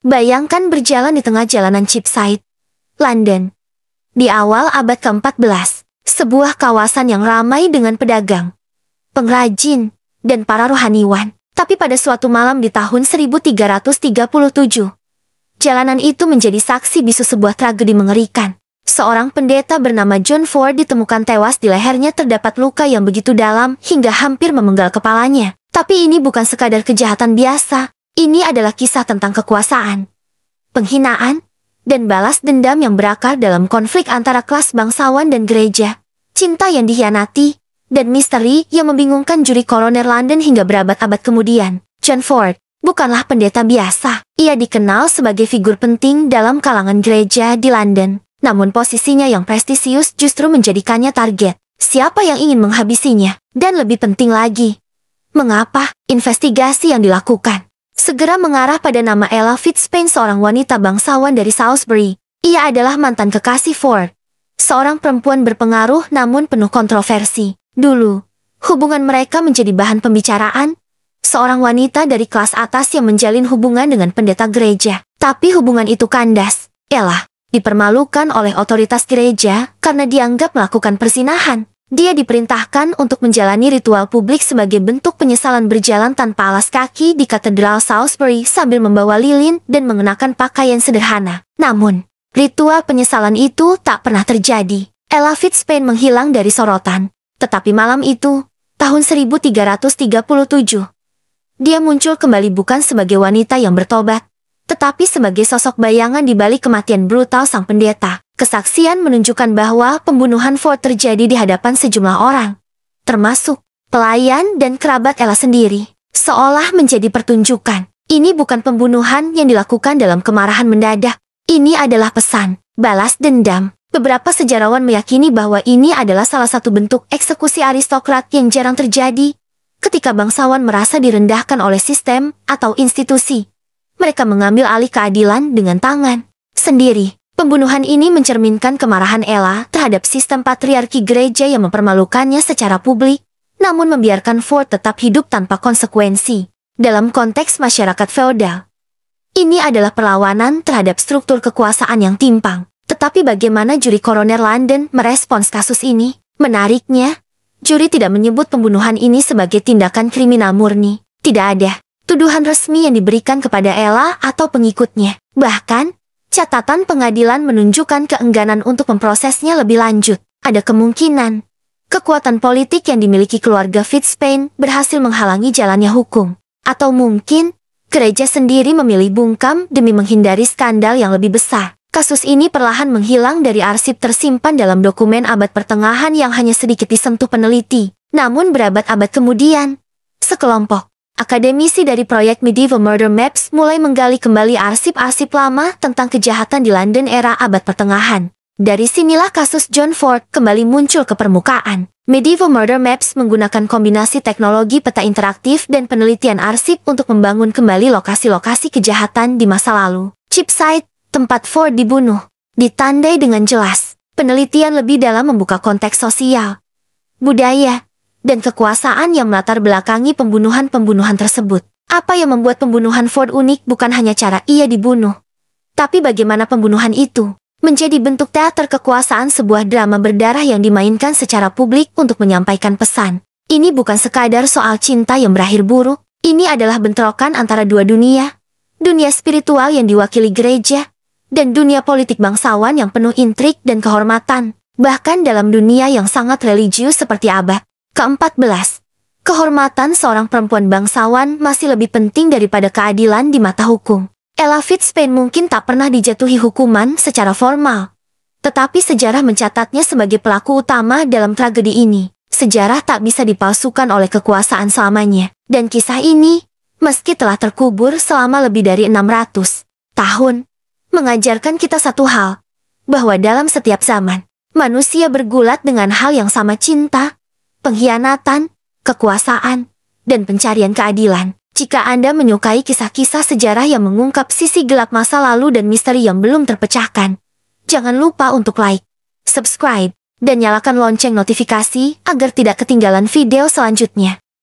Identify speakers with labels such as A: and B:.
A: Bayangkan berjalan di tengah jalanan Cheapside, London. Di awal abad ke-14, sebuah kawasan yang ramai dengan pedagang, pengrajin, dan para rohaniwan. Tapi pada suatu malam di tahun 1337, jalanan itu menjadi saksi bisu sebuah tragedi mengerikan. Seorang pendeta bernama John Ford ditemukan tewas, di lehernya terdapat luka yang begitu dalam hingga hampir memenggal kepalanya. Tapi ini bukan sekadar kejahatan biasa. Ini adalah kisah tentang kekuasaan, penghinaan, dan balas dendam yang berakar dalam konflik antara kelas bangsawan dan gereja, cinta yang dikhianati, dan misteri yang membingungkan juri koroner London hingga berabad-abad kemudian. John Ford bukanlah pendeta biasa. Ia dikenal sebagai figur penting dalam kalangan gereja di London. Namun posisinya yang prestisius justru menjadikannya target siapa yang ingin menghabisinya. Dan lebih penting lagi, mengapa investigasi yang dilakukan segera mengarah pada nama Ella Fitzpaine, seorang wanita bangsawan dari Salisbury. Ia adalah mantan kekasih Ford, seorang perempuan berpengaruh namun penuh kontroversi. Dulu, hubungan mereka menjadi bahan pembicaraan. Seorang wanita dari kelas atas yang menjalin hubungan dengan pendeta gereja. Tapi hubungan itu kandas. Ella dipermalukan oleh otoritas gereja karena dianggap melakukan perzinahan. Dia diperintahkan untuk menjalani ritual publik sebagai bentuk penyesalan, berjalan tanpa alas kaki di katedral Salisbury sambil membawa lilin dan mengenakan pakaian sederhana. Namun, ritual penyesalan itu tak pernah terjadi. Ella Fitzpaine menghilang dari sorotan. Tetapi malam itu, tahun 1337, dia muncul kembali bukan sebagai wanita yang bertobat, tetapi sebagai sosok bayangan di balik kematian brutal sang pendeta. Kesaksian menunjukkan bahwa pembunuhan Ford terjadi di hadapan sejumlah orang, termasuk pelayan dan kerabat Ella sendiri, seolah menjadi pertunjukan. Ini bukan pembunuhan yang dilakukan dalam kemarahan mendadak. Ini adalah pesan balas dendam. Beberapa sejarawan meyakini bahwa ini adalah salah satu bentuk eksekusi aristokrat yang jarang terjadi. Ketika bangsawan merasa direndahkan oleh sistem atau institusi, mereka mengambil alih keadilan dengan tangan sendiri. Pembunuhan ini mencerminkan kemarahan Ella terhadap sistem patriarki gereja yang mempermalukannya secara publik, namun membiarkan Ford tetap hidup tanpa konsekuensi. Dalam konteks masyarakat feodal, ini adalah perlawanan terhadap struktur kekuasaan yang timpang. Tetapi bagaimana juri koroner London merespons kasus ini? Menariknya, juri tidak menyebut pembunuhan ini sebagai tindakan kriminal murni. Tidak ada tuduhan resmi yang diberikan kepada Ella atau pengikutnya. Bahkan, catatan pengadilan menunjukkan keengganan untuk memprosesnya lebih lanjut. Ada kemungkinan kekuatan politik yang dimiliki keluarga Fitzpaine berhasil menghalangi jalannya hukum. Atau mungkin, gereja sendiri memilih bungkam demi menghindari skandal yang lebih besar. Kasus ini perlahan menghilang dari arsip tersimpan dalam dokumen abad pertengahan yang hanya sedikit disentuh peneliti. Namun berabad-abad kemudian, sekelompok akademisi dari proyek Medieval Murder Maps mulai menggali kembali arsip-arsip lama tentang kejahatan di London era abad pertengahan. Dari sinilah kasus John Ford kembali muncul ke permukaan. Medieval Murder Maps menggunakan kombinasi teknologi peta interaktif dan penelitian arsip untuk membangun kembali lokasi-lokasi kejahatan di masa lalu. Cheapside, tempat Ford dibunuh, ditandai dengan jelas. Penelitian lebih dalam membuka konteks sosial, budaya, dan kekuasaan yang melatar belakangi pembunuhan-pembunuhan tersebut. Apa yang membuat pembunuhan Ford unik bukan hanya cara ia dibunuh, tapi bagaimana pembunuhan itu menjadi bentuk teater kekuasaan, sebuah drama berdarah yang dimainkan secara publik untuk menyampaikan pesan. Ini bukan sekadar soal cinta yang berakhir buruk, ini adalah bentrokan antara dua dunia. Dunia spiritual yang diwakili gereja, dan dunia politik bangsawan yang penuh intrik dan kehormatan. Bahkan dalam dunia yang sangat religius seperti abad ke-14, kehormatan seorang perempuan bangsawan masih lebih penting daripada keadilan di mata hukum. Ella Fitzpaine mungkin tak pernah dijatuhi hukuman secara formal, tetapi sejarah mencatatnya sebagai pelaku utama dalam tragedi ini. Sejarah tak bisa dipalsukan oleh kekuasaan selamanya. Dan kisah ini, meski telah terkubur selama lebih dari 600 tahun, mengajarkan kita satu hal, bahwa dalam setiap zaman, manusia bergulat dengan hal yang sama: cinta, pengkhianatan, kekuasaan, dan pencarian keadilan. Jika Anda menyukai kisah-kisah sejarah yang mengungkap sisi gelap masa lalu dan misteri yang belum terpecahkan, jangan lupa untuk like, subscribe, dan nyalakan lonceng notifikasi agar tidak ketinggalan video selanjutnya.